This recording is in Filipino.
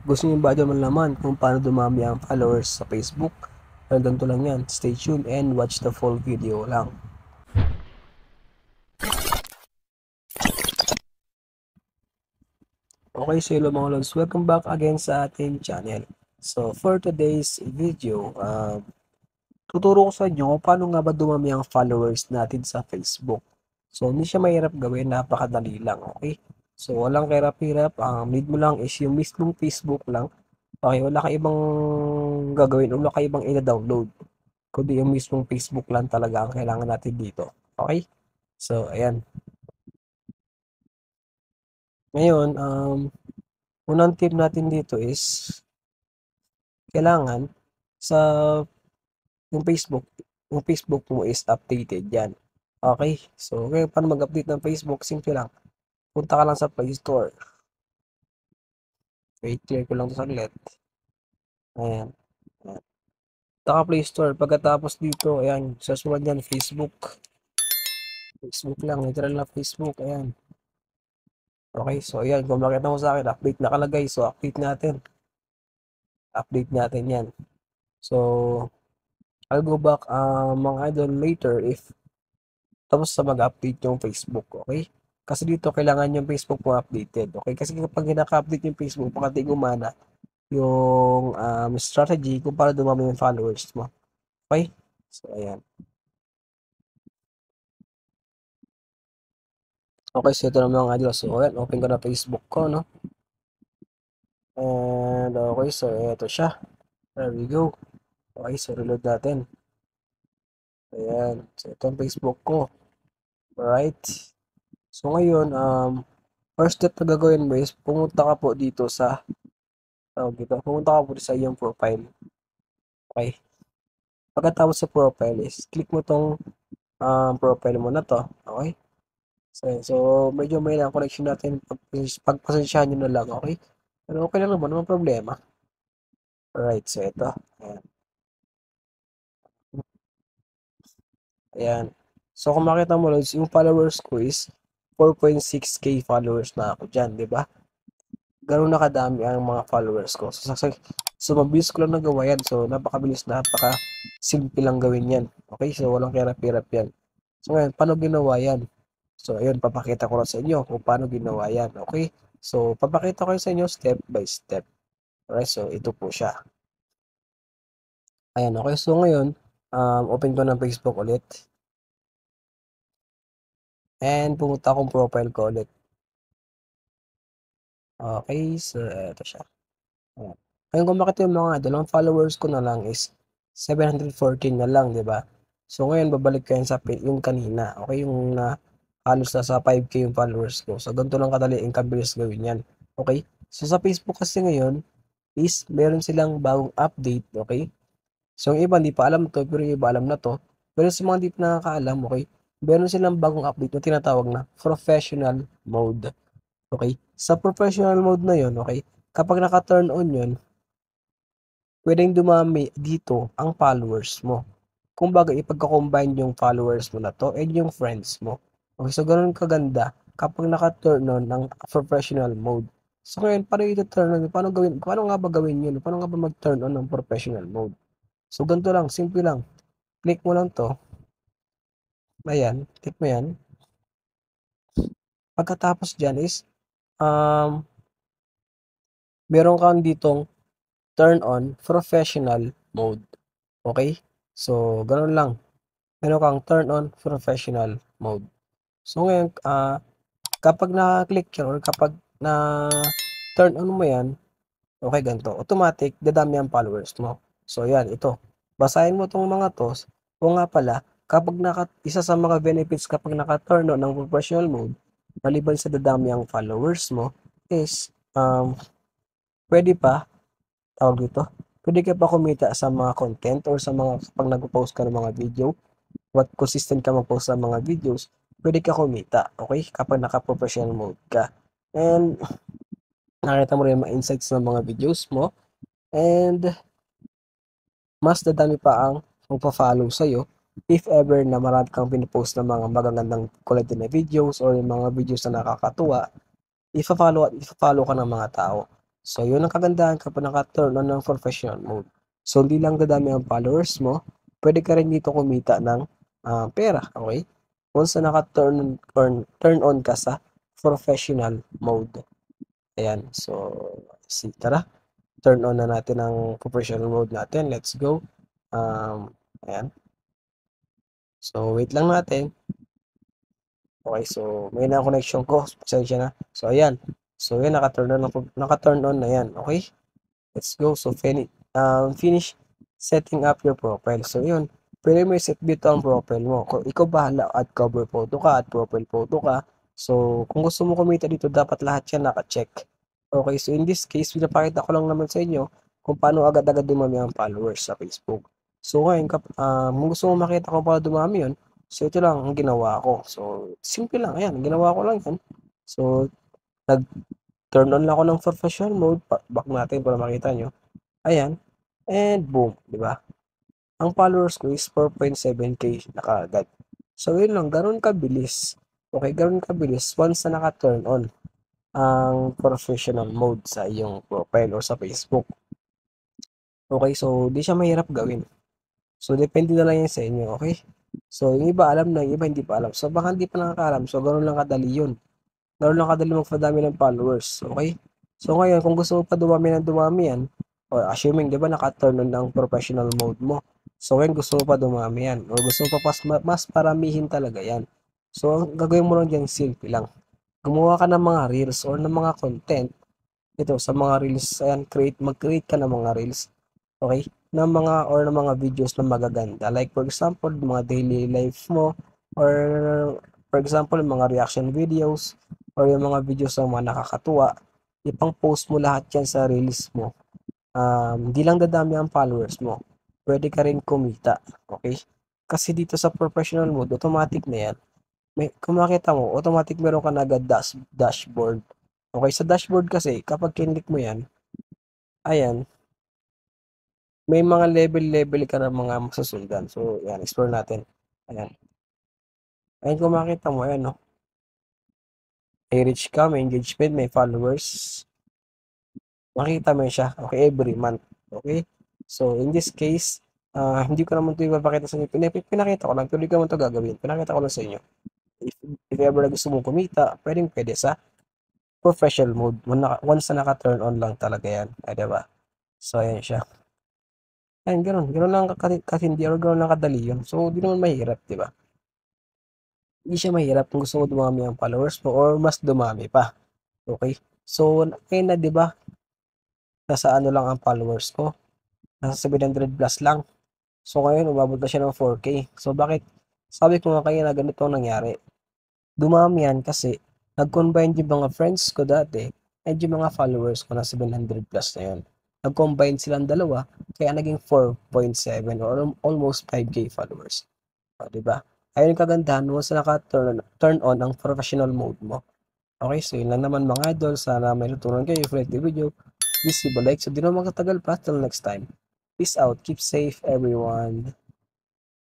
Gusto niyo ba malaman kung paano dumami ang followers sa Facebook? Pero ganito lang yan. Stay tuned and watch the full video lang. Okay, so hello mga lods. Welcome back again sa ating channel. So, for today's video, tuturo ko sa inyo kung paano nga ba dumami ang followers natin sa Facebook. So, hindi siya mahirap gawin, napakadali lang, okay? So, walang kahirap-hirap, ang need mo lang is yung mismong Facebook lang. Okay, wala ka ibang gagawin, wala ka ibang ina-download. Kundi yung mismong Facebook lang talaga ang kailangan natin dito. Okay? So, ayan. Ngayon, unang tip natin dito is kailangan sa yung Facebook mo is updated yan. Okay? So, ngayon, paano mag-update ng Facebook? Simple lang. Punta ka lang sa Play Store. Wait, clear ko lang ito saglit. Ayan. Ayan. Punta ka Play Store. Pagkatapos dito, ayan, search mo dyan, Facebook. Facebook lang, literal na Facebook. Ayan. Okay, so ayan, kung makita mo sa akin, update nakalagay. So, update natin. Update natin yan. So, I'll go back mga idol later if tapos sa mag-update yung Facebook, okay? Kasi dito kailangan yung Facebook mo updated, okay? Kasi kapag hinaka-update yung Facebook, baka di gumana yung strategy kung para dumami yung followers mo. Okay? So, ayan. Okay, so ito na mga idol. So, ayan, open ko na Facebook ko, no? And, okay, so ito siya. There we go. Okay, so reload natin. Ayan. So, ito ang Facebook ko. Alright. So, ngayon, first step na gagawin mo is pumunta ka po dito sa pumunta ka po sa iyong profile. Okay. Pagkatapos sa profile is click mo tong profile mo na to. Okay. So medyo may na connection natin. Pagpasensyahan nyo na lang. Okay. Pero okay lang naman. Naman problema. Alright. So ito. Ayan. Ayan. So kung makita mo lods, yung followers ko is 4.6k followers na ako dyan. Diba? Ganoon na kadami ang mga followers ko. So mabilis ko lang nagawa yan. So, napakabilis, simple lang gawin yan. Okay? So, walang kirap-hirap yan. So, ngayon, paano ginawa yan? So, ayun, papakita ko lang sa inyo kung paano ginawa yan. Okay? So, papakita ko sa inyo step by step. Alright? So, ito po siya. Ayan, okay? So, ngayon, open ko ng Facebook ulit. And, pumunta akong profile ko ulit. Okay? So, ito siya. Ayan. Ngayon, kung makita yung mga dalawang followers ko na lang is 714 na lang, di ba? So, ngayon, babalik ko yan sa yung kanina. Okay, yung halos na sa 5k yung followers ko. So, ganito lang kadali ang kabilis gawin yan. Okay? So, sa Facebook kasi ngayon is meron silang bagong update. Okay? So, yung iba hindi pa alam to, pero yung iba alam na to. Pero sa mga hindi pa nakakaalam, okay? Meron silang bagong update na tinatawag na professional mode. Okay? Sa professional mode na yon, okay? Kapag naka-turn on yun, pwedeng dumami dito ang followers mo. Kumbaga, ipagka-combine yung followers mo na to and yung friends mo. Okay, so ganun kaganda kapag naka-turn on ng professional mode. So ngayon, paano ito-turn on? Paano nga ba gawin yun? Paano nga ba mag-turn on ng professional mode? So ganito lang, simple lang. Click mo lang to. Ayan, click mo yan. Pagkatapos dyan is, meron kang ditong turn on professional mode. Okay? So, ganun lang. Meron kang turn on professional mode. So, ngayon, kapag na-click yan or kapag na-turn on mo yan, okay, ganito. Automatic, dadami ang followers mo. So, yan, ito. Basahin mo itong mga to. O nga pala, kapag isa sa mga benefits kapag naka-turn on ng professional mode, maliban sa dadami ang followers mo, is, pwede pa, tawag dito, pwede ka pa kumita sa mga content or sa mga, pag nag-post ka ng mga video, consistent ka mag-post sa mga videos, pwede ka kumita, okay? Kapag naka-professional mode ka. And, nakita mo rin mga insights ng mga videos mo, and, mas dadami pa ang magpa-follow sa'yo if ever na marami kang pinipost ng mga magagandang quality na videos or yung mga videos na nakakatuwa, ifa-follow ka ng mga tao. So, yun ang kagandahan kapag naka-turn on ng professional mode. So, hindi lang dadami ang followers mo, pwede ka rin dito kumita ng pera, okay? Once na turn on ka sa professional mode. Ayan, so, tara, turn on na natin ang professional mode natin. Let's go. Ayan. So, wait lang natin. Okay, so may na connection ko. Pasensya na. So, ayan. So, yan, naka-turn on na yan. Okay? Let's go. So, finish setting up your profile. So, yun. Pwede mo set dito ang profile mo. Kung ikaw bahala, add cover photo ka, add profile photo ka. So, kung gusto mo kumita dito, dapat lahat yan naka-check. Okay, so in this case, pinapakita ko lang naman sa inyo kung paano agad-agad dumami ang followers sa Facebook. So, ngayon, kung gusto mo makita kung paano dumami yun, so ito lang ang ginawa ko. So, simple lang. Ayan, ginawa ko lang yan. So, nag-turn on lang ako ng professional mode. Back natin para makita nyo. Ayan. And boom, di ba? Ang followers ko is 4.7k na kaagad. So, yun lang. Ganun kabilis. Okay, ganun kabilis once na naka-turn on ang professional mode sa iyong profile o sa Facebook. Okay, so di siya mahirap gawin. So, depende na lang yan sa inyo, okay? So, yung iba alam na, yung iba hindi pa alam. So, baka hindi pa nakakaalam. So, ganun lang kadali yun. Ganun lang kadali magpadami ng followers, okay? So, ngayon, kung gusto mo pa dumami yan, or assuming, di ba, naka-turn on ang professional mode mo. So, ngayon, gusto mo pa dumami yan. Or gusto mo pa mas paramihin talaga yan. So, ang gagawin mo lang dyan, simple lang. Gumawa ka ng mga reels or ng mga content. Ito, sa mga reels, ayan, mag-create ka ng mga reels. Okay? Ng mga or ng mga videos na magaganda. Like for example, mga daily life mo or for example, mga reaction videos or yung mga videos ng mga nakakatuwa. Ipang-post mo lahat yan sa reels mo. Hindi lang dadami ang followers mo. Pwede ka rin kumita. Okay? Kasi dito sa professional mode, automatic na yan. Kung makita mo, automatic meron ka na agad dashboard. Okay, sa dashboard kasi, kapag kinlik mo yan, ayan, may mga level-level ka ng mga masusundan. So, yan, explore natin. Ayan. Ayan, kung makita mo, ayan, no? May reach ka, may engagement, may followers. Makita mo siya. Okay, every month. Okay? So, in this case, hindi ko naman ito ipapakita sa inyo. Pinakita ko lang. Tuloy ko naman ito gagawin. Pinakita ko lang sa inyo. If ever na gusto mong kumita, pwede sa professional mode. Once na naka-turn on lang talaga yan. Ay, diba? So, ayan siya. Ayan, ganun. Ganun lang katindi or ganun lang kadali yun. So, di naman mahirap, di ba? Hindi siya mahirap kung gusto mo dumami ang followers mo or mas dumami pa. Okay? So, ngayon na, di ba? Nasa ano lang ang followers ko? Nasa 700 plus lang. So, ngayon, umabot na siya ng 4K. So, bakit? Sabi ko nga kayo na ganito ang nangyari. Dumami yan kasi nag-combine yung mga friends ko dati and yung mga followers ko na 700 plus na yun. Nag-combine silang dalawa kaya naging 4.7 or almost 5K followers. O, diba? Ayun yung kagandahan mo sa naka-turn on ang professional mode mo. Okay, so yun lang naman mga idol. Sana may natutunan kayo. If you like the video, please leave a like. So di na magkatagal pa. Till next time. Peace out. Keep safe everyone.